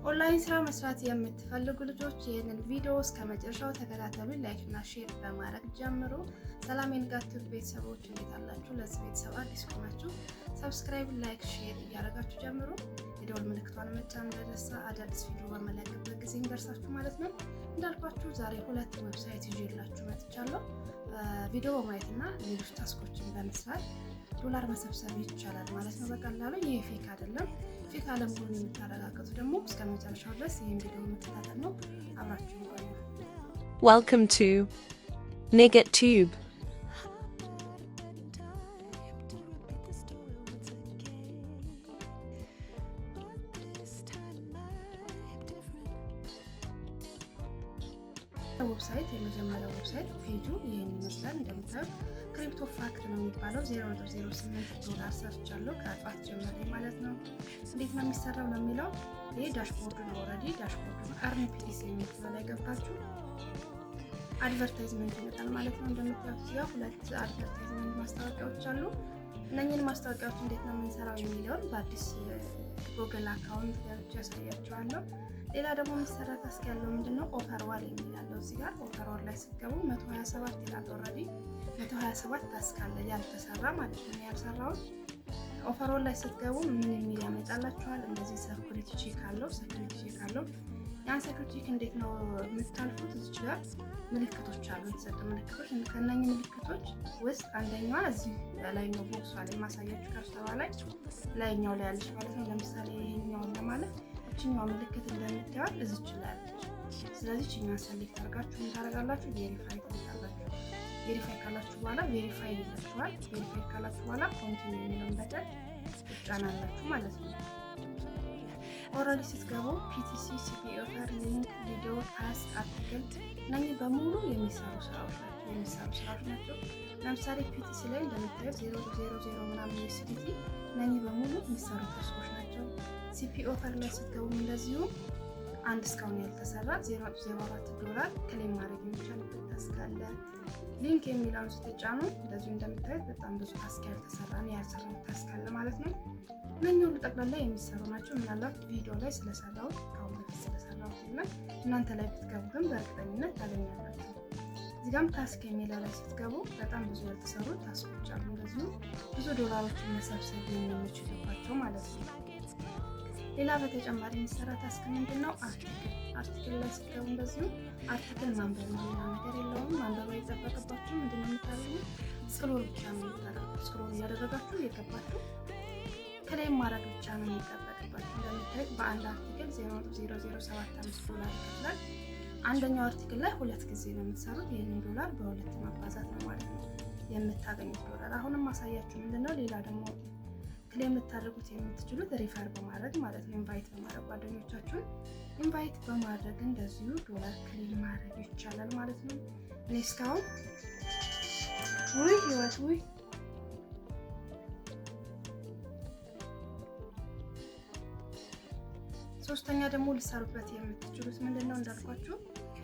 ኦንላይን ስራ መስራት የምትፈልጉ ልጆች ይህንን ቪዲዮ እስከ መጨረሻው ተከታተሉ። ላይክ እና ሼር በማድረግ ጀምሩ። ሰላም የንጋቱ ቤተሰቦች እንዴት አላችሁ? ለዚህ ቤተሰብ አዲስ ከሆናችሁ ሰብስክራይብ፣ ላይክ፣ ሼር እያደረጋችሁ ጀምሩ። የደወል ምልክቷን መጫን እንዳይረሳ፣ አዳዲስ ቪዲዮ በመለቀቅበት ጊዜ እንደርሳችሁ ማለት ነው። እንዳልኳችሁ ዛሬ ሁለት ዌብሳይት ይዤላችሁ መጥቻለሁ። ቪዲዮ በማየትና ሌሎች ታስኮችን በመስራት ዶላር መሰብሰብ ይቻላል ማለት ነው በቀላሉ። ይሄ ፌክ አይደለም። ፌክ አለመሆኑን የምታረጋግጡ ደግሞ እስከ መጨረሻው ድረስ ይህን ቪዲዮ መከታተል ነው። አብራችሁን ቆዩ። Welcome to NiggetTube. ዌብሳይት የመጀመሪያው ዌብሳይት ፔጁ ይሄን ይመስላል። እንደምታዩት ክሪፕቶ ፋክት ነው የሚባለው። 0.08 ዶላር ሰርቻለሁ ከጧት ጀምሬ ማለት ነው። እንዴት ነው የሚሰራው ነው የሚለው ይሄ ዳሽቦርድ ነው። ኦልሬዲ ዳሽቦርድ ነው። አርኒ ፒቲሲ የሚለው ላይ ገብታችሁ አድቨርታይዝመንት ይመጣል ማለት ነው። እንደምታዩት እዚያ ሁለት አድቨርታይዝመንት ማስታወቂያዎች አሉ። እነኚህን ማስታወቂያዎች እንዴት ነው የምንሰራው የሚለውን በአዲስ ጉግል አካውንት ገብቼ ያሳያችኋለሁ። ሌላ ደግሞ የሚሰራ ታስክ ያለው ምንድነው ኦፈር ዋል የሚላለው እዚህ ጋር ኦፈር ዋል ላይ ስትገቡ 127 ይላል። ኦልሬዲ 127 ታስክ አለ ያልተሰራ ማለት ነው። ያልሰራው ኦፈር ዋል ላይ ስትገቡ ምን የሚል ያመጣላችኋል? እንደዚህ ሴኩሪቲ ቼክ አለው። ያን ሴኩሪቲ ቼክ እንዴት ነው የምታልፉት? እዚህ ጋር ምልክቶች አሉ፣ የተሰጡ ምልክቶች። ከነኚህ ምልክቶች ውስጥ አንደኛዋ እዚህ ላይኛው ቦክሷ ላይ ማሳያችሁ ከርሰዋ ላይ ላይኛው ላይ ያለች ማለት ነው። ለምሳሌ ይሄኛውን ለማለት እቺኛው ምልክት እንደምታዩት እዚች ላይ አለች። ስለዚህ እቺኛው ሰሌክት አድርጋችሁ ምን ታደርጋላችሁ? ቬሪፋይ ታደርጋላችሁ። ቬሪፋይ ካላችሁ በኋላ ቬሪፋይ ይላችኋል። ቬሪፋይ ካላችሁ በኋላ ኮንቲኒው የሚለውን በተን ትጫናላችሁ ማለት ነው። ኦልሬዲ ስትገቡ ፒቲሲ፣ ሲፒ ኦፈር፣ ሊንክ፣ ቪዲዮ፣ ታስክ፣ አርቲክል እነኚህ በሙሉ የሚሰሩ ስራዎች ናቸው። ለምሳሌ ፒቲሲ ላይ እንደምታዩት 0.00 ምናምን USDT እነኚህ በሙሉ የሚሰሩ ታስኮች ናቸው። ሲፒ ኦፈር ላይ ስትገቡ እንደዚሁ አንድ እስካሁን ያልተሰራ 0.04 ዶላር ክሌም ማድረግ የሚቻልበት ታስክ አለ። ሊንክ የሚለውን ስትጫኑ እንደዚሁ እንደምታዩት በጣም ብዙ ታስክ ያልሰራው ታስክ አለ ማለት ነው። እነኚህ ሁሉ ጠቅላላ የሚሰሩ ናቸው። ምናልባት ቪዲዮ ላይ ስለሰራሁት ከአሁን በፊት ስለሰራሁት እና እናንተ ላይ ብትገቡ ግን በእርግጠኝነት ታገኛላችሁ። እዚህ ጋርም ታስክ የሚለው ላይ ስትገቡ በጣም ብዙ ያልተሰሩ ታስኮች አሉ። እንደዚሁ ብዙ ዶላሮችን መሰብሰብ የሚችሉባቸው ማለት ነው። ሌላ በተጨማሪ የሚሰራ ታስክ ምንድነው? አርቲክል ላይ ስትገቡ እንደዚሁ አርቲክል ማንበብ ነው፣ ሌላ ነገር የለውም። ማንበብ አይጠበቅባችሁ። ምንድነው የምታደርጉት? ስክሮል ብቻ ነው የምታደርጉት። ስክሮል እያደረጋችሁ እየገባችሁ ክሌም ማድረግ ብቻ ነው የሚጠበቅባችሁ። እንደምታዩት በአንድ አርቲክል 0.0075 ዶላር ይከፍላል። አንደኛው አርቲክል ላይ ሁለት ጊዜ ነው የምትሰሩት። ይህንን ዶላር በሁለት ማባዛት ነው ማለት ነው የምታገኙት ዶላር። አሁንም ማሳያችሁ ምንድነው ሌላ ደግሞ ክሌም ልታደርጉት የምትችሉት ሪፈር በማድረግ ማለት ነው። ኢንቫይት በማድረግ ጓደኞቻችሁን ኢንቫይት በማድረግ እንደዚሁ ዶላር ክሌም ማድረግ ይቻላል ማለት ነው። እኔ እስካሁን ሶስተኛ ደግሞ ልትሰሩበት የምትችሉት ምንድነው እንዳልኳችሁ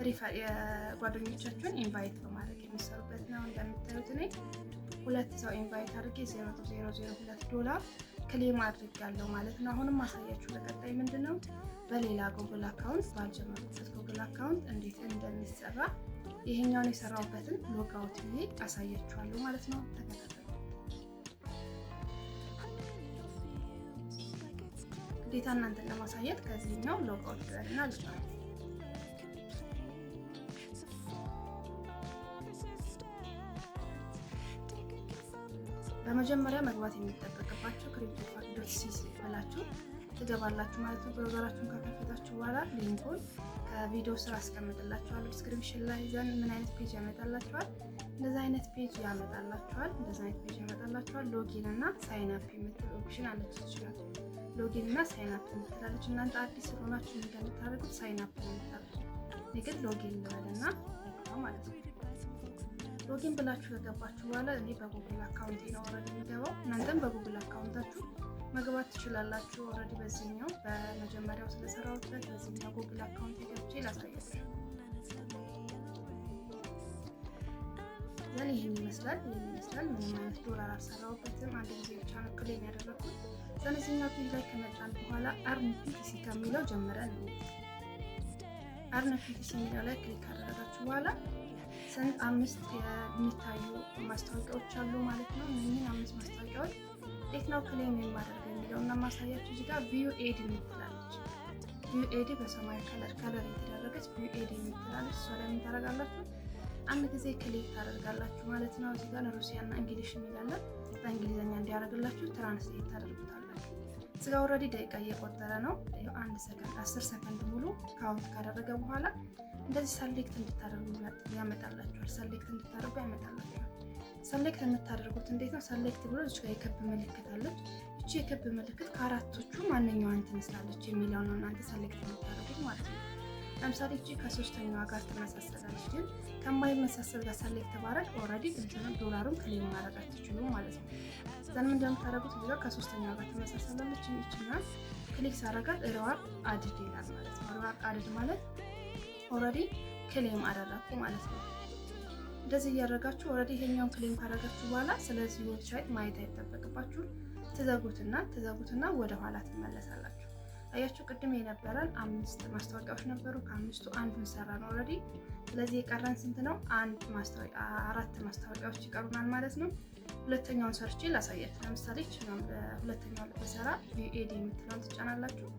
ሪፈር የጓደኞቻችሁን ኢንቫይት በማድረግ የሚሰሩበት ነው። እንደምታዩት እኔ ሁለት ሰው ኢንቫይት አድርጌ 0.002 ዶላር ክሌም አድርጋለሁ ማለት ነው። አሁንም ማሳያችሁ በቀጣይ ምንድነው በሌላ ጉግል አካውንት ባልጀመርኩበት ጉግል አካውንት እንዴት እንደሚሰራ ይሄኛውን የሰራሁበትን ሎጋውት ብዬ አሳያችኋለሁ ማለት ነው። ተከታተሉ። ግዴታ እናንተን ለማሳየት ከዚህኛው ሎጋውት ብለና ልጫን። በመጀመሪያ መግባት የሚጠበቅባችሁ cryptofact.cc ብላችሁ ትገባላችሁ ማለት ነው። ብሮዘራችሁን ከከፈታችሁ በኋላ ሊንኩን ከቪዲዮ ስር አስቀምጥላችኋለሁ ዲስክሪፕሽን ላይ። ዘን ምን አይነት ፔጅ ያመጣላችኋል? እንደዚህ አይነት ፔጅ ያመጣላችኋል። ሎጊን እና ሳይን አፕ የምትል ኦፕሽን አለች ይችላል። ሎጊን እና ሳይን አፕ የምትላለች። እናንተ አዲስ ሆናችሁ እንደምታደርጉት ሳይን አፕ የምትላለች። እኔ ግን ሎጊን ልበልና ማለት ነው። ሎጊን ብላችሁ ከገባችሁ በኋላ እኔ በጉግል አካውንቴ ነው ኦልሬዲ የሚገባው። እናንተም በጉግል አካውንታችሁ መግባት ትችላላችሁ። ኦልሬዲ በዚህኛው በመጀመሪያው ስለሰራሁበት በዚህኛው ጉግል አካውንት ገብቼ ላሳያችሁ። ዘን ይሄን ይመስላል። ምንም አይነት ዶላር አልሰራሁበትም። አንድ ጊዜ ብቻ ነው ክሌም ያደረኩት። ዘን እዚህኛው ፔጅ ላይ ከመጣን በኋላ አርን ፒቲሲ ከሚለው ጀምረን አርን ፒቲሲ የሚለው ላይ ክሊክ ካደረጋችሁ በኋላ ስንት 5 የሚታዩ ማስታወቂያዎች አሉ ማለት ነው። እነዚህን 5 ማስታወቂያዎች እንዴት ነው ክሌም የማደርገው የሚለው እና ማሳያችሁ። እዚህ ጋር ቪው ኤድ የምትላለች ቪው ኤድ በሰማያዊ ከለር የተደረገች ቪው ኤድ የምትላለች። እሷ ላይ ምን ታደርጋላችሁ? አንድ ጊዜ ክሊክ ታደርጋላችሁ ማለት ነው። እዚህ ጋር ሩሲያና እንግሊሽ የሚላለን በእንግሊዘኛ እንዲያደርግላችሁ ትራንስሌት ታደርጉታላችሁ። እዚህ ጋር ኦልሬዲ ደቂቃ እየቆጠረ ነው። 1 ሰከንድ 10 ሰከንድ ሙሉ ካውንት ካደረገ በኋላ እንደዚህ ሰሌክት እንድታደርጉ ያመጣላችኋል። ሰሌክት እንድታደርጉ ያመጣላችኋል። ሰሌክት የምታደርጉት እንዴት ነው? ሰሌክት ብሎ እዚህ ጋር የክብ ምልክት አለች። እቺ የክብ ምልክት ከአራቶቹ ማንኛዋን ትመስላለች የሚለው ነው እናንተ ሰሌክት የምታደርጉት ማለት ነው። ለምሳሌ እቺ ከሶስተኛዋ ጋር ትመሳሰላለች። ግን ከማይመሳሰል ጋር ሰሌክት ባረግ ኦልሬዲ እንትኑ ዶላሩን ክሌም ማድረግ አትችሉም ማለት ነው። ዘን እንደምታደርጉት እዚህ ጋር ከሶስተኛዋ ጋር ትመሳሰላለች። እቺና ክሊክ ሳረጋት ሪዋርድ አድድ ይላል ማለት ነው። ሪዋርድ አድድ ማለት ኦልሬዲ ክሌም አደረኩ ማለት ነው። እንደዚህ እያደረጋችሁ ኦልሬዲ ይሄኛውን ክሌም ካደረጋችሁ በኋላ ስለዚህ ዌብሳይት ማየት አይጠበቅባችሁም። ትዘጉትና ወደ ኋላ ትመለሳላችሁ። አያችሁ ቅድም የነበረን 5 ማስታወቂያዎች ነበሩ። ከ5ቱ አንዱን ሰራን ኦልሬዲ። ስለዚህ የቀረን ስንት ነው? 4 ማስታወቂያዎች ይቀሩናል ማለት ነው። ሁለተኛውን ሰርች ላሳያችሁ። ለምሳሌ ሁለተኛውን ለሰራ ቪኤዲ የምትለውን ትጫናላችሁ።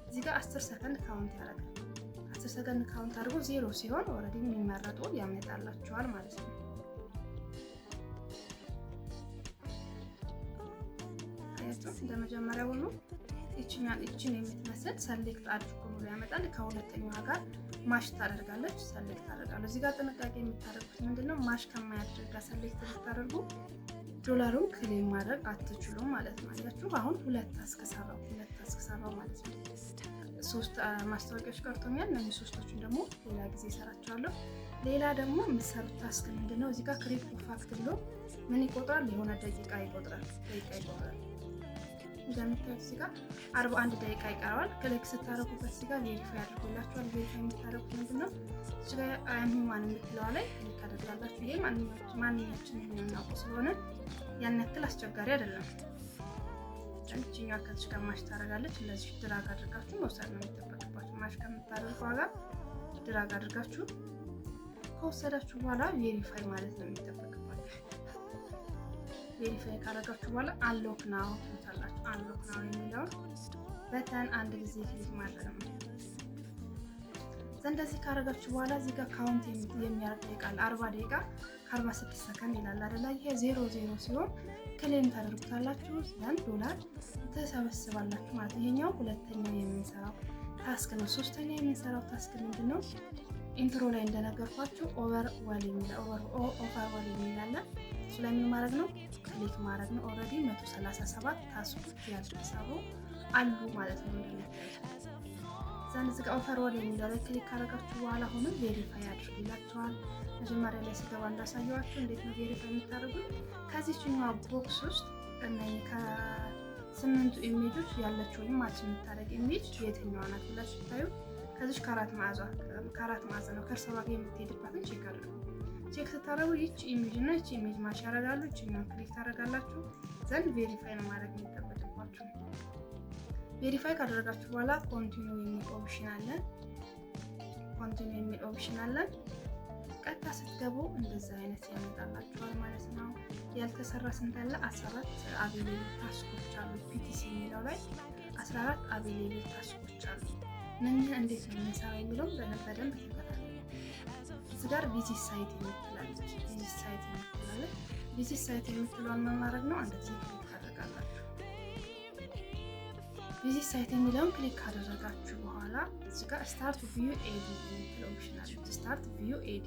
እዚህ ጋር 10 ሰከንድ ካውንት ያደርጋል። 10 ሰከንድ ካውንት አድርጎ 0 ሲሆን ኦልሬዲ የሚመረጡ ያመጣላችኋል ማለት ነው። አያችሁ እንደመጀመሪያ ሁሉ እቺን የምትመስል ሰሌክት አድርጎ ብሎ ያመጣል። ከሁለተኛዋ ጋር ማሽ ታደርጋለች። ሰሌክት ታደርጋለች። እዚህ ጋር ጥንቃቄ የምታደርጉት ምንድነው? ማሽ ከማያደርግ ጋር ሰሌክት ብታደርጉ ዶላሩን ክሌም ማድረግ አትችሉም ማለት ነው። አያችሁ አሁን 2 ታስክ ሰራው ማለት ነው። 3 ማስታወቂያዎች ቀርቶኛል። እነዚህ 3ቶቹን ደግሞ ሌላ ጊዜ እሰራቸዋለሁ። ሌላ ደግሞ የምትሰሩት ታስክ ምንድነው? እዚህ ጋር ክሪፕቶ ፋክት ብሎ ምን ይቆጥራል? የሆነ ደቂቃ ይቆጥራል። እንደምታዩት እዚህ ጋር 41 ደቂቃ ይቀረዋል። ክሊክ ስታደርጉበት እዚህ ጋር ቬሪፋይ አድርጎላችኋል። ቬሪፋይ የምታደርጉት ምንድነው? እዚህ ጋር አም ሂውማን የምትለዋ ላይ ክሊክ አድርጋላችሁ። ይሄ ማንኛችንም የምናውቀው ስለሆነ ያን ያክል አስቸጋሪ አይደለም። እቺኛዋ ከዚህ ጋር ማሽ ታደርጋለች። እንደዚህ ድራግ አድርጋችሁ መውሰድ ነው የሚጠበቅባችሁ። ማሽ ከምታደርጉ በኋላ ድራግ አድርጋችሁ ከወሰዳችሁ በኋላ ቬሪፋይ ማለት ነው የሚጠበቅባችሁ። ቬሪፋይ ካደረጋችሁ በኋላ አንሎክ ናው ትሉታላችሁ። አንሎክ ናው የሚለውን በተን አንድ ጊዜ ክሊክ ማድረግ ነው። እንደዚህ ካደረጋችሁ በኋላ እዚህ ጋር ካውንት የሚያደርግ ደቂቃ 40 ደቂቃ ከ46 ሰከንድ ይላል አይደል? ይሄ 00 ሲሆን ክሌም ታደርጉታላችሁ። ዘንድ ዶላር ተሰበስባላችሁ ማለት ነው። ይሄኛው ሁለተኛው የምንሰራው ታስክ ነው። ሶስተኛ የምንሰራው ታስክ ምንድነው? ኢንትሮ ላይ እንደነገርኳችሁ ኦቨርዋል የሚላለ እሱ ላይ ምን ማድረግ ነው? ክሊክ ማድረግ ነው። ኦልሬዲ 137 ታስኮች ያልተሰሩ አሉ ማለት ነው። ዘንድ እዚህ ጋር ኦቨርዋል የሚለው ላይ ክሊክ ካደረጋችሁ በኋላ አሁንም ቬሪፋይ አድርጉ ይላችኋል። መጀመሪያ ላይ ስገባ እንዳሳየዋችሁ እንዴት ነው ቬሪፋይ የምታደርጉት? ከዚህኛው ቦክስ ውስጥ እነዚህ ከ8ቱ ኢሜጆች ያለችው ወይም ማች የምታደርግ ኢሜጅ የትኛዋ ናት ብላችሁ ታዩ። ከዚህ ከአራት ማዕዘን ነው ከእርሷ ጋር የምትሄድባትን ቼክ አድርጉ። ቼክ ስታደርጉ ይቺ ኢሜጅ እና ይቺ ኢሜጅ ማች ያደርጋሉ። ይቺኛውን ክሊክ ታደርጋላችሁ። ዘንድ ቬሪፋይ ነው ማድረግ የሚጠበቅባችሁ። ቬሪፋይ ካደረጋችሁ በኋላ ኮንቲኒው የሚል ኦፕሽን አለ። ቀጥታ ስትገቡ እንደዛ አይነት ያመጣላችኋል ማለት ነው። ያልተሰራ ስንት አለ? 14 አቬሌብል ታስኮች አሉ። ፒቲሲ የሚለው ላይ 14 አቬሌብል ታስኮች አሉ። ምን እንዴት ነው የምንሰራው የሚለው በደንብ ተከታተሉ። እዚህ ጋር ቪዚት ሳይት የምትላለች ቪዚት ሳይት የምትለውን መማረግ ነው። አንድ ጊዜ ክሊክ ታደርጋላችሁ። ቪዚት ሳይት የሚለውን ክሊክ ካደረጋችሁ በኋላ እዚህ ጋር ስታርት ቪው ኤዲ የሚለው ኦፕሽን አለ። ስታርት ቪው ኤዲ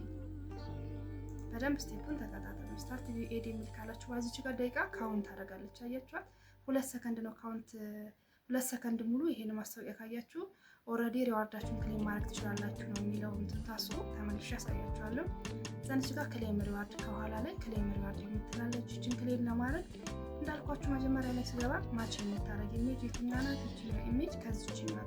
በደንብ ስቴፑን ተከታተሉ። ስታርት ቪው ኤዲ የሚል ካላችሁ በዚች ጋር ደቂቃ ካውንት ታደርጋለች። አያችኋት? 2 ሰከንድ ነው ካውንት 2 ሰከንድ ሙሉ ይሄን ማስታወቂያ ካያችሁ ኦልሬዲ ሪዋርዳችሁን ክሌም ማድረግ ትችላላችሁ ነው የሚለው። እንትን ታስቡ ተመልሼ ያሳያችኋለሁ። ዘንድ ጋር ክሌም ሪዋርድ ከኋላ ላይ ክሌም ሪዋርድ የምትላለች። እቺን ክሌም ለማድረግ እንዳልኳችሁ መጀመሪያ ላይ ስገባ ማች የምታደርግ ኢሜጅ የትኛዋ ናት? እቺኛው ኢሜጅ ከዚህኛው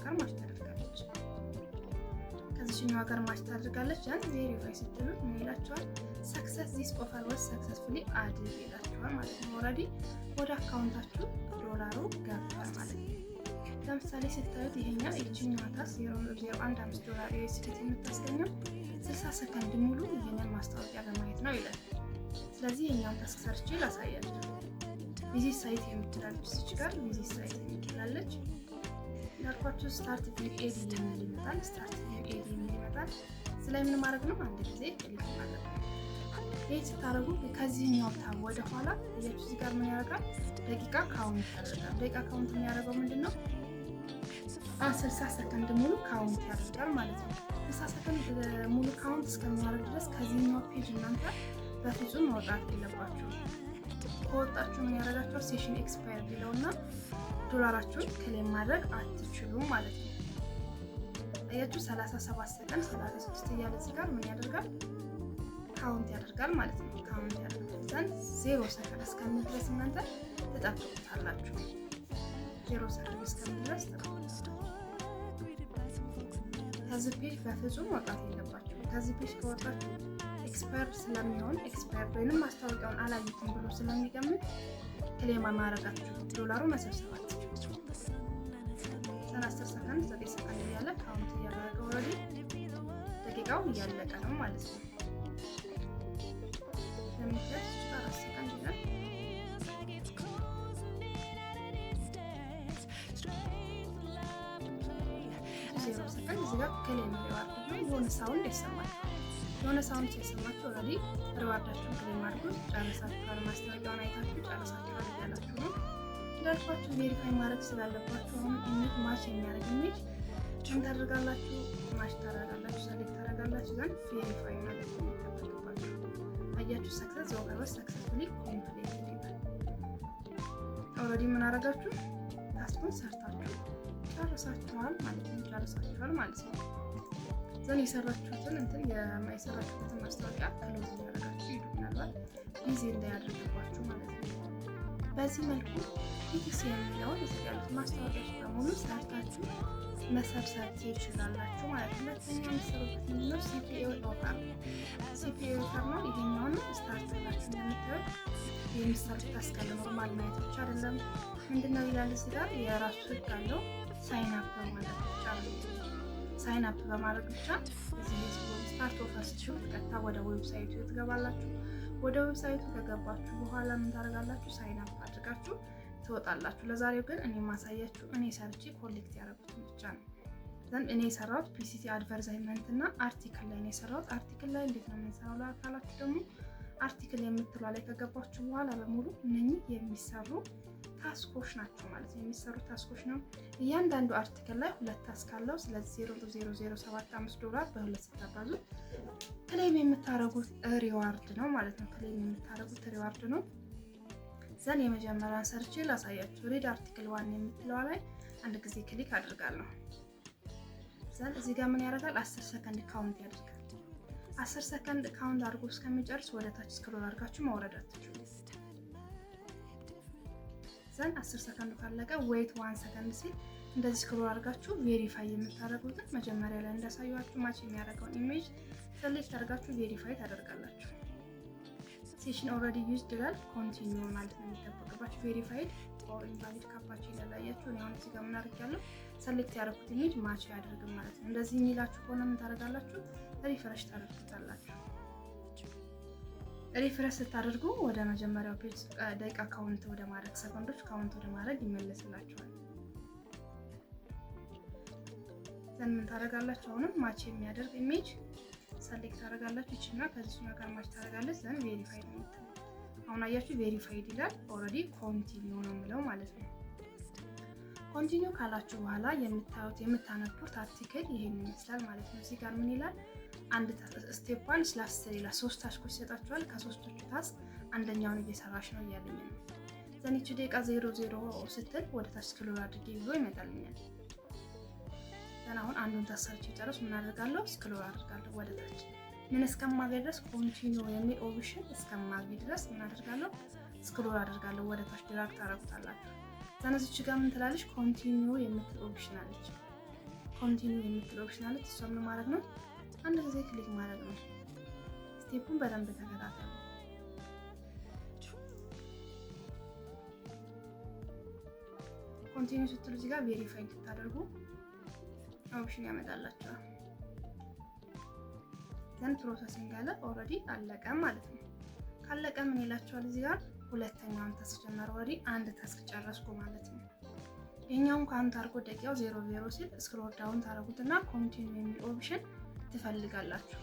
ጋር ማች ታደርጋለች። ያን ቬሪፋይ ስትሉት ምን ይላችኋል? ሰክሰስ ዚስ ኦፈር ወስ ሰክሰስፉሊ አድድ ይላችኋል ማለት ነው። ኦልሬዲ ወደ አካውንታችሁ ዶላሩ ገብቷል ማለት ነው። ለምሳሌ ስታዩት ይሄኛው ይችኛው ታስ 0.015 ዶላር ዩኤስዲቲ የምታስገኘው 60 ሰከንድ ሙሉ ይሄንን ማስታወቂያ በማየት ነው ይላል። ስለዚህ የኛውን ታስክ ሰርቼ ላሳያችሁ። ቪዚት ሳይት የምትላለች እዚህ ጋር ቪዚት ሳይት የምትላለች ያልኳችሁ ስታርት ቪው ኤዲ የሚል ይመጣል። ስታርት ቪው ኤዲ የሚል ይመጣል። ስለምን ማድረግ ነው? አንድ ጊዜ ክሊክ ማድረግ ነው። ይሄ ስታደርጉ ከዚህኛው ታብ ወደ ኋላ እያችሁ እዚህ ጋር ምን ያደርጋል? ደቂቃ ካውንት ያደርጋል። ደቂቃ ካውንት የሚያደርገው ምንድነው? 60 ሰከንድ ሙሉ ካውንት ያደርጋል ማለት ነው። 60 ሰከንድ ሙሉ ካውንት እስከሚያደርግ ድረስ ከዚህኛው ፔጅ እናንተ በፍጹም መውጣት የለባችሁ። ከወጣችሁ ምን ያደርጋችኋል? ሴሽን ኤክስፓየር ይለውና ዶላራችሁን ክሌም ማድረግ አትችሉም ማለት ነው። አያችሁ 37 ሰከንድ 36 እያለ እዚህ ጋር ምን ያደርጋል? ካውንት ያደርጋል ማለት ነው። ካውንት ያደርጋል ዘንድ 0 ሰከንድ እስከሚል ድረስ እናንተ ትጠብቁታላችሁ። 0 ሰከንድ እስከሚል ድረስ ትጠብቁታላችሁ። ከዚህ ፔጅ በፍጹም መውጣት የለባችሁ። ከዚህ ፔጅ ከወጣችሁ ኤክስፓየር ስለሚሆን ኤክስፓየር ወይንም ማስታወቂያውን አላዩትም ብሎ ስለሚገምት ክሌም ማድረጋችሁ ዶላሩ መሰብሰብ አትችሉም። 10 ሰከንድ 9 ሰከንድ እያለ ካውንት እያደረገ ኦልሬዲ ደቂቃው እያለቀ ነው ማለት ነው። ለምሳሌ 4 ሰከንድ ይላል። 0 ሰከንድ እዚህ ጋር ክሌም ሪዋርድ ነው። የሆነ ሳውንድ ይሰማል። የሆነ ሳውንድ ሲሰማችሁ ኦልሬዲ ሪዋርዳችሁን ክሌም አድርጉት። ጨርሳችኋል። ማስታወቂያውን አይታችሁ ጨርሳችኋል እያላችሁ ነው። እንዳልኳችሁ ቬሪፋይ ማድረግ ስላለባችሁ አሁን ኢሜጅ ማች የሚያደርግ ኢሜጅ ምን ታደርጋላችሁ? ማች ታደርጋላችሁ፣ ሰሌክት ታደርጋላችሁ። ዘንድ ቬሪፋይ ማለት ነው የሚጠበቅባችሁ። አያችሁ ሰክሰስ ኦቨርስ ሰክሰስፉሊ ኮምፕሊት ይላል። ኦልሬዲ ምን አደረጋችሁ? ታስኩን ሰርታችሁ ጨርሳችኋል ማለት ነው። ጨርሳችኋል ማለት ነው። ዘን የሰራችሁትን እንትን የማይሰራችሁትን ማስታወቂያ ክሎዝ እያደረጋችሁ ሂዱ። ምናልባት ጊዜ እንዳያደርግባችሁ ማለት ነው። በዚህ መልኩ ፒቲሲ የሚለውን እዚህ ያሉት ማስታወቂያዎች በሙሉ ሰርታችሁ መሰብሰብ ትችላላችሁ ማለት ነው። ሁለተኛ የሚሰሩበት ምንድነው? ሲፒኤ ኦፈር ነው። ሲፒኤ ኦፈር ነው። ይሄኛውን ስታርት ብላችሁ እንደምታዩት የሚሰሩት ታስካለ ኖርማል ማየት ብቻ አይደለም። ምንድነው ይላል እዚህ ጋር የራሱ ህግ አለው። ሳይን አፕ በማድረግ ብቻ ነው። ሳይን አፕ በማድረግ ብቻ እዚህ ስታርት ኦፈር ስትሹ ቀጥታ ወደ ዌብሳይቱ ትገባላችሁ። ወደ ዌብሳይቱ ከገባችሁ በኋላ ምን ታደርጋላችሁ? ሳይን አፕ አድርጋችሁ ትወጣላችሁ። ለዛሬው ግን እኔ ማሳያችሁ እኔ ሰርቼ ኮሌክት ያደረጉትን ብቻ ነው። ዘንድ እኔ የሰራሁት ፒሲቲ አድቨርታይዝመንት እና አርቲክል ላይ ነው የሰራሁት። አርቲክል ላይ እንዴት ነው የምንሰራው ላካላችሁ ደግሞ አርቲክል የምትሏ ላይ ከገባችሁ በኋላ በሙሉ እነኚህ የሚሰሩ ታስኮች ናቸው ማለት ነው። የሚሰሩ ታስኮች ነው። እያንዳንዱ አርቲክል ላይ 2 ታስክ አለው። ስለዚህ 0.0075 ዶላር በ2 ስታባዙ ክሌም የምታደርጉት ሪዋርድ ነው ማለት ነው። ክሌም የምታደርጉት ሪዋርድ ነው። ዘን የመጀመሪያን ሰርቼ ላሳያችሁ። ሪድ አርቲክል 1 የምትለዋ ላይ አንድ ጊዜ ክሊክ አድርጋለሁ። ዘን እዚህ ጋር ምን ያደርጋል? 10 ሰከንድ ካውንት ያደርጋል። 10 ሰከንድ ካውንት አድርጎ እስከሚጨርስ ወደ ታች ስክሮል አድርጋችሁ ማውረድ አትችሉም። ዘን 10 ሰከንድ ካለቀ ዌይት 1 ሰከንድ ሲል እንደዚህ ስክሮል አድርጋችሁ ቬሪፋይ የምታደርጉትን መጀመሪያ ላይ እንዳሳያችሁ ማች የሚያደርገውን ኢሜጅ ሰሌክት አድርጋችሁ ቬሪፋይ ታደርጋላችሁ። ሴሽን ኦልሬዲ ዩዝድ ይላል። ኮንቲኒው ማለት ነው የሚጠበቅባችሁ። ቬሪፋይድ ኦር ኢንቫሊድ ካፓችሁ ይላላያችሁ። እኔ አሁን እዚህ ጋር ምን አድርጋለሁ? ሰሌክት ያደረኩት ኢሜጅ ማች አያደርግም ማለት ነው። እንደዚህ የሚላችሁ ከሆነ ምን ታደርጋላችሁ? ሪፍሬሽ ታደርጉታላችሁ። ሪፍሬሽ ስታደርጉ ወደ መጀመሪያው ፔጅ ደቂቃ ካውንት ወደ ማድረግ ሰከንዶች ካውንት ወደ ማድረግ ይመለስላችኋል። ዘን ምን ታደርጋላችሁ? አሁንም ማች የሚያደርግ ኢሜጅ ሰሌክት ታደርጋላችሁ። እቺና ከዚህኛው ጋር ማች ታደርጋለች። ዘን ቬሪፋይድ ነው። አሁን አያችሁ ቬሪፋይድ ይላል። ኦልሬዲ ኮንቲኒው ነው የሚለው ማለት ነው። ኮንቲኒው ካላችሁ በኋላ የምታዩት የምታነቡት አርቲክል ይሄን ይመስላል ማለት ነው። እዚህ ጋር ምን ይላል? አንድ ስቴፕ 1 ስላሽ 3 ይላል። 3 ታስኮች ይሰጣችኋል። ከ3ቶቹ ታስክ አንደኛውን እየሰራሽ ነው እያለኝ ነው። ዘን እቺ ደቂቃ 00 ስትል ወደ ታች ስክሮል አድርጌ ብሎ ይመጣልኛል። ዘን አሁን አንዱን ታሳርቼ ጨርስ ምን አደርጋለሁ? ስክሮል አድርጋለሁ ወደ ታች ምን እስከማገኝ ድረስ ኮንቲኒው የሚል ኦፕሽን እስከማገኝ ድረስ ምን አደርጋለሁ? ስክሮል አድርጋለሁ ወደ ታች ድራግ ታረጉታላችሁ። ዘን እዚች ጋር ምን ትላለች? ኮንቲኒው የምትል ኦፕሽን አለች። ኮንቲኒው የምትል ኦፕሽን አለች። እሷ ምን ማድረግ ነው? አንድ ጊዜ ክሊክ ማድረግ ነው። ስቴፑን በደንብ ተከታተሉ። ኮንቲኒው ስትሉ እዚህ ጋር ቬሪፋይ እንድታደርጉ ኦፕሽን ያመጣላችኋል። ዘን ፕሮሰሲንግ አለ። ኦልሬዲ አለቀ ማለት ነው። ካለቀ ምን ይላችኋል? እዚህ ጋር ሁለተኛውን ታስክ ጀመረ። ኦልሬዲ አንድ ታስክ ጨረስኩ ማለት ነው። ይሄኛውን ካውንት አድርጎ ደቂቃው 00 ሲል ስክሮል ዳውን ታደርጉትና ኮንቲኒው የሚል ኦፕሽን ትፈልጋላችሁ።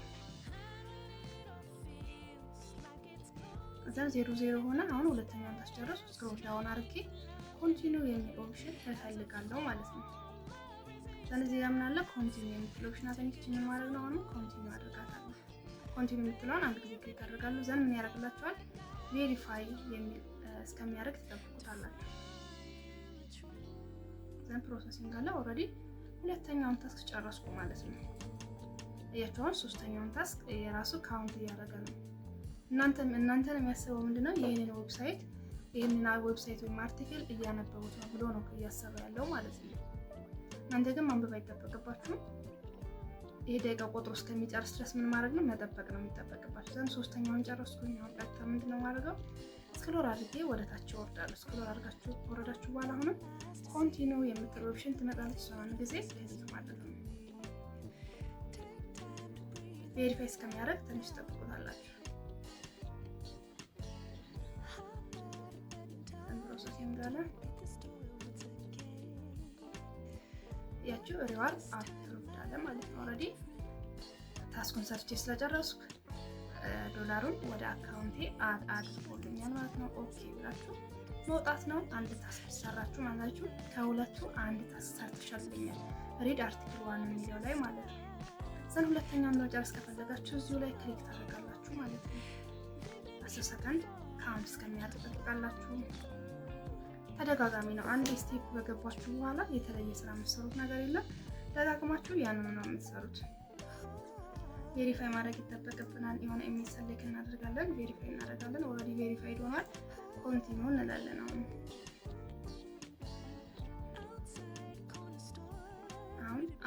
ዘን 00 ሆነ። አሁን ሁለተኛውን ታስክ ጨረስኩ። ስክሮል ዳውን አድርጌ ኮንቲኒው የሚል ኦፕሽን እፈልጋለሁ ማለት ነው። ስለዚህ ምን አለ ኮንቲኒው የሚል ኦፕሽን አገኘች። ምን ማለት ነው? አሁን ኮንቲኒው አድርጋታለሁ። ኮንቲኒው የምትለውን አንድ ጊዜ ክሊክ አድርጋለሁ። ዘን ምን ያደርግላችኋል? ቬሪፋይ የሚል እስከሚያደርግ ትጠብቁታላችሁ። ዘን ፕሮሰሲንግ አለ። ኦልሬዲ ሁለተኛውን ታስክ ጨረስኩ ማለት ነው። እያችሁን ሶስተኛውን ታስክ የራሱ ካውንት እያደረገ ነው። እናንተን የሚያስበው ምንድነው? ይህንን ዌብሳይት ወይም አርቲክል እያነበቡት ነው ብሎ ነው እያሰበ ያለው ማለት ነው። እናንተ ግን ማንበብ አይጠበቅባችሁም። ይሄ ደቂቃ ቆጥሮ እስከሚጨርስ ድረስ ምን ማድረግ ነው? መጠበቅ ነው የሚጠበቅባችሁ። ዘንድ ሶስተኛውን ጨረስኩኝ። አሁን ቀጥታ ምንድነው ማድረገው? ስክሮል አድርጌ ወደ ታች እወርዳለሁ። ስክሮል አድርጋችሁ ወረዳችሁ በኋላ አሁንም ኮንቲኒው የምትል ኦፕሽን ትመጣለች። ስለሆነ ጊዜ ክሊክ ማድረግ ነው። ቬሪፋይ እስከሚያደርግ ትንሽ ጠብቁታላችሁ። ፕሮሰሲንግ አለ። ያችሁ ሪዋርድ አፕሎድ አለ ማለት ነው። ኦልሬዲ ታስኩን ሰርቼ ስለጨረስኩ ዶላሩን ወደ አካውንቴ አድርጎልኛል ማለት ነው። ኦኬ ብላችሁ መውጣት ነው። አንድ ታስክ ሰራችሁ ማለት ነው። ከሁለቱ አንድ ታስክ ሰርተሻልኛል ሪድ አርቲክል 1 የሚለው ላይ ማለት ነው። ዘን ሁለተኛውን መጨረስ ከፈለጋችሁ እዚሁ ላይ ክሊክ ታደርጋላችሁ ማለት ነው። 10 ሰከንድ ካውንት እስከሚያልቅ ትጠብቃላችሁ። ተደጋጋሚ ነው። አንድ ስቴፕ በገባችሁ በኋላ የተለየ ስራ የምትሰሩት ነገር የለም። ደጋግማችሁ ያንን ነው የምትሰሩት። ቬሪፋይ ማድረግ ይጠበቅብናል። የሆነ ኢሜል ሰሌክት እናደርጋለን፣ ቬሪፋይ እናደርጋለን። ኦልሬዲ ቬሪፋይድ ሆኗል። ኮንቲኒው እንላለን። አሁን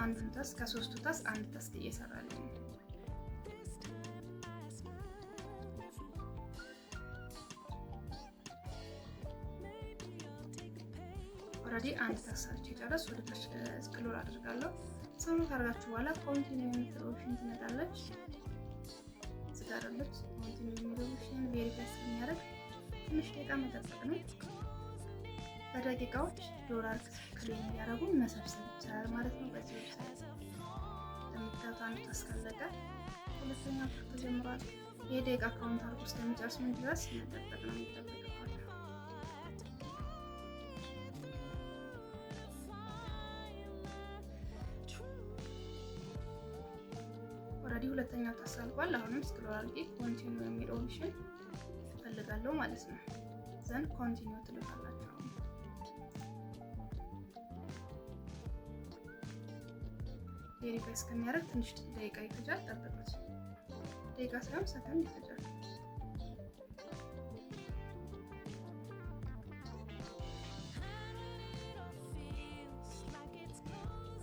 አንዱን ታስክ ከሶስቱ ታስክ አንድ ታስክ እየሰራልኝ ነው። ኦልሬዲ አንድ ታስክ ሰርቼ ጨረስ። ወደ ታች ስክሮል አድርጋለሁ። ሰው ካርጋችሁ በኋላ ኮንቲኒው የምትል ኦፕሽን ትመጣለች። ዝጋራለች። ኮንቲኒው የሚለው ኦፕሽን ቬሪፋይ ስለሚያደርግ ትንሽ ደቂቃ መጠበቅ ነው። በደቂቃዎች ዶላር ክሌም እያደረጉ መሰብሰብ ይቻላል ማለት ነው። በዚህ ዌብሳይት እንደምታዩት አንድ ታስክ አለቀ። ሁለተኛ ታስክ ተጀምሯል። የደቂቃ ካውንት አድርጎ እስከሚጨርስ ምን ድረስ መጠበቅ ነው የሚጠበቅባቸው። ኦልሬዲ ሁለተኛው ታስክ አልቋል። አሁንም ስክሮል አድርጌ ኮንቲኒው የሚል ኦፕሽን እፈልጋለሁ ማለት ነው። ዘን ኮንቲኒው ትሉታላችሁ። ቬሪፋይ እስከሚያደርግ ትንሽ ደቂቃ ይፈጃል። ጠብቁት። ደቂቃ ሳይሆን ሰከንድ ይፈጃል።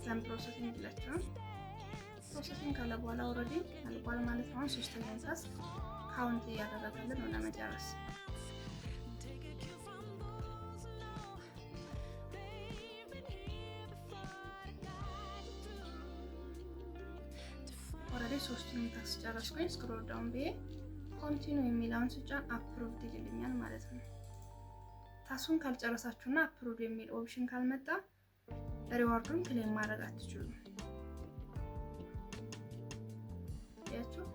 ዘን ፕሮሰሲንግ ይላችኋል። ፕሮሰሲንግ ካለ በኋላ ኦልሬዲ አልቋል ማለት ነው። አሁን ሶስተኛው ታስክ ካውንት እያደረገልን ነው ለመጨረስ። ኦልሬዲ ሶስቱንም ታስክ ጨረስኩኝ። ስክሮል ዳውን ብዬ ኮንቲኒው የሚለውን ስጫን አፕሩቭድ ይልኛል ማለት ነው። ታስኩን ካልጨረሳችሁና አፕሩቭድ የሚል ኦፕሽን ካልመጣ ሪዋርዱን ክሌም ማድረግ አትችሉም። ያችሁ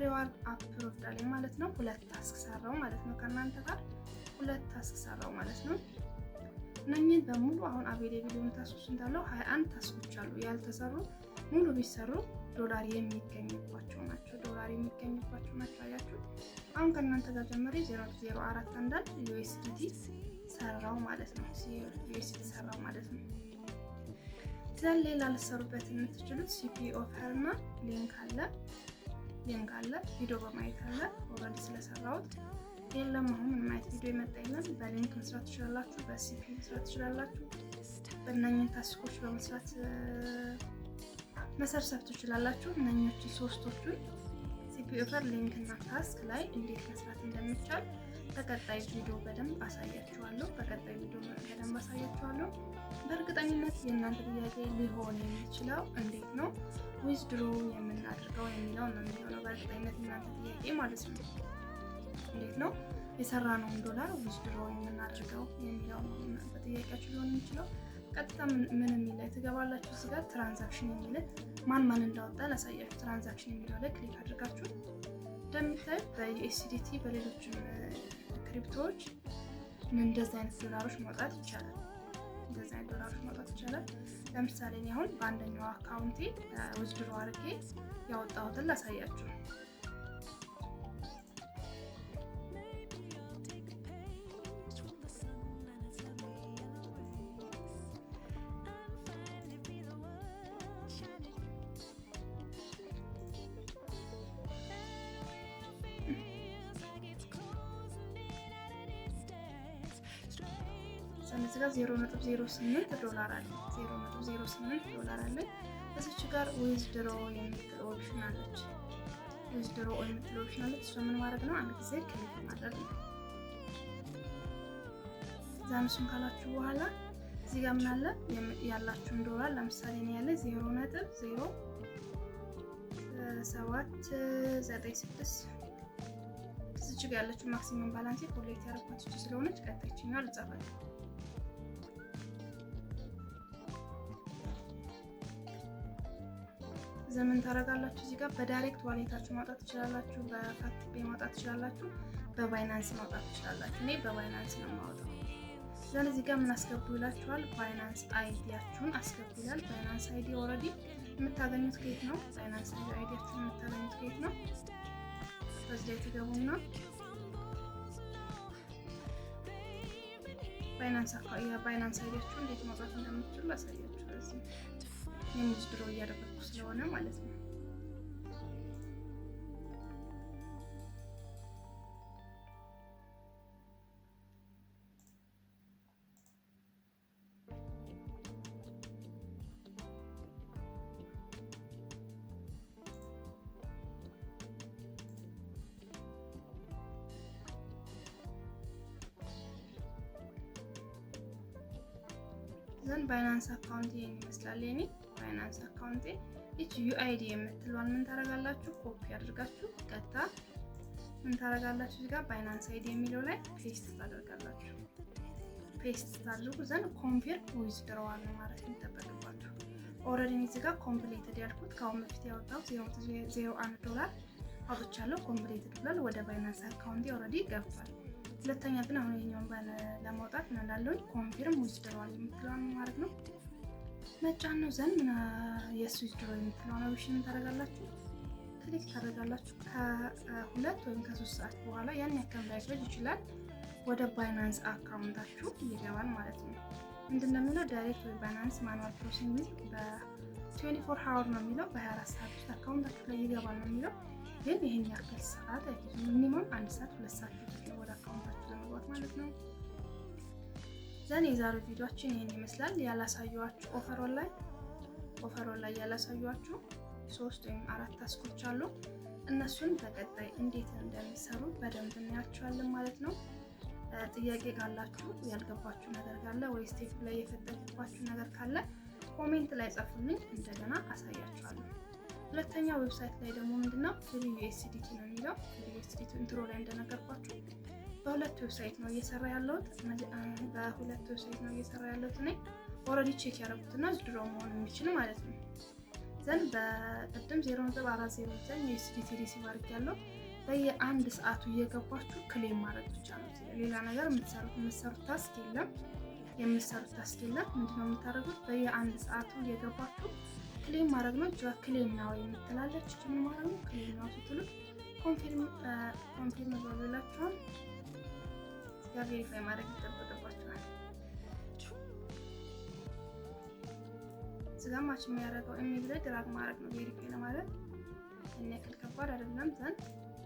ሪዋርድ አፕሩቭድ አለኝ ማለት ነው። ሁለት ታስክ ሰራው ማለት ነው። ከእናንተ ጋር ሁለት ታስክ ሰራው ማለት ነው። እነኚህን በሙሉ አሁን አቬሌብል የሆኑ ታስኮች እንዳለው 21 ታስኮች አሉ ያልተሰሩ። ሙሉ ቢሰሩ ዶላር የሚገኝባቸው ናቸው። አያችሁ አሁን ከእናንተ ጋር ጀምሬ 0.04 አንዳንድ ዩኤስዲቲ ሰራው ማለት ነው። ዩኤስዲቲ ሰራው ማለት ነው። ስለዚህ ሌላ ልትሰሩበት የምትችሉት ሲፒ ኦፈር እና ሊንክ አለ ቪዲዮ በማየት አለ። ኦልሬዲ ስለሰራሁት የለም አሁን ምንም አይነት ቪዲዮ የመጣ የለም። በሊንክ መስራት ትችላላችሁ፣ በሲፒ መስራት ትችላላችሁ። በእነኝን ታስኮች በመስራት መሰብሰብ ትችላላችሁ። እነኞቹ ሶስቶቹን ሲፒ ኮፒ ኦቨር ሊንክ እና ታስክ ላይ እንዴት መስራት እንደሚቻል በቀጣይ ቪዲዮ በደንብ አሳያችኋለሁ። በእርግጠኝነት የእናንተ ጥያቄ ሊሆን የሚችለው እንዴት ነው ዊዝድሮ የምናደርገው የሚለው ነው የሚሆነው። በእርግጠኝነት የእናንተ ጥያቄ ማለት ነው እንዴት ነው የሰራነውን ዶላር ዊዝድሮ የምናደርገው የሚለው ነው በጥያቄያችሁ ሊሆን የሚችለው። ቀጥታ ምን የሚል ላይ ትገባላችሁ። እዚህ ጋር ትራንዛክሽን የሚል ማን እንዳወጣ ላሳያችሁ። ትራንዛክሽን የሚለው ላይ ክሊክ አድርጋችሁ እንደምታዩት በዩኤስዲቲ በሌሎችም ክሪፕቶዎች እንደዚህ አይነት ዶላሮች ማውጣት ይቻላል። ለምሳሌ እኔ አሁን በአንደኛው አካውንቴ ዊዝድሮ አድርጌ ያወጣሁትን ላሳያችሁ። እዚህ ጋር 0.08 ዶላር አለ። 0.08 ዶላር አለ። እዚች ጋር ዊዝድሮ የምትል ኦፕሽን አለች። እሷ ምን ማድረግ ነው? አንድ ጊዜ ክሊክ ማድረግ ነው። ዛንሱን ካላችሁ በኋላ እዚህ ጋር ምን አለ? ያላችሁን ዶላር ለምሳሌ ነው ያለ 0.0796 እዚች ጋር ያለችው ማክሲመም ባላንስ ኮሌክት ያደረኳት ስለሆነች ቀጣይችኛው ልጻፋለሁ። ዘመን ታረጋላችሁ። እዚህ ጋር በዳይሬክት ዋሌታችሁ ማውጣት ትችላላችሁ፣ በፋክትፔ ማውጣት ትችላላችሁ፣ በባይናንስ ማውጣት ትችላላችሁ። እኔ በባይናንስ ነው የማወጣው። እዚህ ጋር ምን አስገቡ ይላችኋል። ባይናንስ አይዲያችሁን አስገቡ ይላል። ባይናንስ አይዲ ኦልሬዲ የምታገኙት ከየት ነው? ባይናንስ አይዲያችሁን የምታገኙት ከየት ነው? በዚህ ላይ ትገቡና ባይናንስ አይዲያችሁን እንዴት ማውጣት እንደምትችሉ ላሳያችሁ። እዚህ ዊዝድሮ እያደረኩ ስለሆነ ማለት ነው። ዘን ባይናንስ አካውንት ይሄን ይመስላል። የኔ ባይናንስ አካውንቴ እቺ ዩአይዲ የምትለዋን ምን ታረጋላችሁ? ኮፒ አድርጋችሁ ቀጥታ ምን ታረጋላችሁ? እዚህ ጋር ባይናንስ አይዲ የሚለው ላይ ፔስት ታደርጋላችሁ። ፔስት ታድርጉ ዘን ኮንፊርም ዊዝድሮዋል ማለት የሚጠበቅባችሁ። ኦልሬዲ እዚህ ጋር ኮምፕሊትድ ያልኩት ከአሁን በፊት ያወጣው 0.01 ዶላር አውጥቻለሁ። ኮምፕሊትድ ብሏል። ወደ ባይናንስ አካውንቴ ኦልሬዲ ገብቷል። ሁለተኛ ግን አሁን ይሄኛውን ለማውጣት ምን እንዳለው ኮንፊርም ዊዝድሮዋል የምትለዋን ማለት ነው መጫን ነው። ዘን የዊዝድሮ የምትለዋን ኦፕሽን ታደርጋላችሁ፣ ክሊክ ታደርጋላችሁ። ከ2 ወይም ከ3 ሰዓት በኋላ ያን ያክል ላይፈጅ ይችላል ወደ ባይናንስ አካውንታችሁ ይገባል ማለት ነው። ምንድነው የሚለው ዳይሬክት ወይ ባይናንስ ማኑዋል ፕሮሰሲንግ በ24 ሃወር ነው የሚለው፣ በ24 ሰዓት ውስጥ አካውንታችሁ ላይ ይገባል ነው የሚለው። ግን ይሄን ያክል ሰዓት አይፈጅም። ሚኒመም 1 ሰዓት 2 ሰዓት ወደ አካውንታችሁ ለመግባት ማለት ነው። ዘን የዛሬው ቪዲዮአችን ይሄን ይመስላል። ያላሳየኋችሁ ኦፈር ላይ ያላሳየኋችሁ 3 ወይም 4 ታስኮች አሉ። እነሱን በቀጣይ እንዴት እንደሚሰሩ በደንብ እናያቸዋለን ማለት ነው። ጥያቄ ካላችሁ ያልገባችሁ ነገር ካለ ወይ ስቴፕ ላይ የፈጠርኩባችሁ ነገር ካለ ኮሜንት ላይ ጻፉልኝ፣ እንደገና አሳያችኋለሁ። ሁለተኛው ዌብሳይት ላይ ደግሞ ምንድነው ፍሪ ዩኤስዲቲ ነው የሚለው። ፍሪ ዩኤስዲቲ ኢንትሮ ላይ እንደነገርኳችሁ በሁለት ዌብሳይት ነው እየሰራ ያለሁት። እኔ ኦልሬዲ ቼክ ያደረኩትና ዊዝድሮ መሆን የሚችል ማለት ነው። ዘን በቅድም 0.409 ዩኤስዲቲ ሪሲቭ አድርጌያለሁ። በየ1 ሰዓቱ እየገባችሁ ክሌም ማድረግ ብቻ ነው። ሌላ ነገር የምትሰሩት ታስክ የለም። ምንድነው የምታደርጉት? በየ1 ሰዓቱ እየገባችሁ ክሌም ማድረግ ነው። ጃ ክሌም ነው የምትላለች። ምን ማለት ነው? ክሌም ነው ስትሉ ኮንፊርም ብላችኋል። ያ ቬሪፋይ ማድረግ ይጠበቅባችኋል። እዚህ ጋር ማች የሚያደርገው ኢሜል ላይ ድራግ ማድረግ ነው ቬሪፋይ ለማድረግ። እኔ ያክል ከባድ አይደለም። ዘን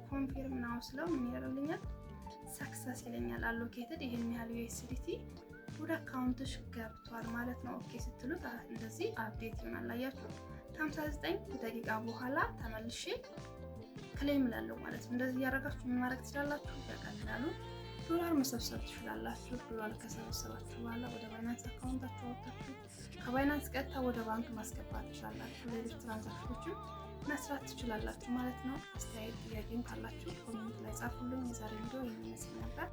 ኮንፊርም ናው ስለው ምን ያደርግልኛል? ሰክሰስ ይለኛል። አሎኬትድ ይሄን ያህል ዩኤስዲቲ ወደ አካውንትሽ ገብቷል ማለት ነው። ኦኬ ስትሉት እንደዚህ አፕዴት ይሆናል። አያችሁ ከ59 ደቂቃ በኋላ ተመልሼ ክሌም ላለው ማለት ነው። እንደዚህ ያደረጋችሁ ምን ማድረግ ትችላላችሁ? በቀላሉ ዶላር መሰብሰብ ትችላላችሁ። ዶላር ከሰበሰባችሁ በኋላ ወደ ባይናንስ አካውንታችሁ አወጣችሁ ከባይናንስ ቀጥታ ወደ ባንክ ማስገባት ትችላላችሁ። ሌሎች ትራንዛክሽኖችን መስራት ትችላላችሁ ማለት ነው። አስተያየት ጥያቄም ካላችሁ ኮሜንት ላይ ጻፉልኝ። የዛሬ ቪዲዮ ይመስል ነበር።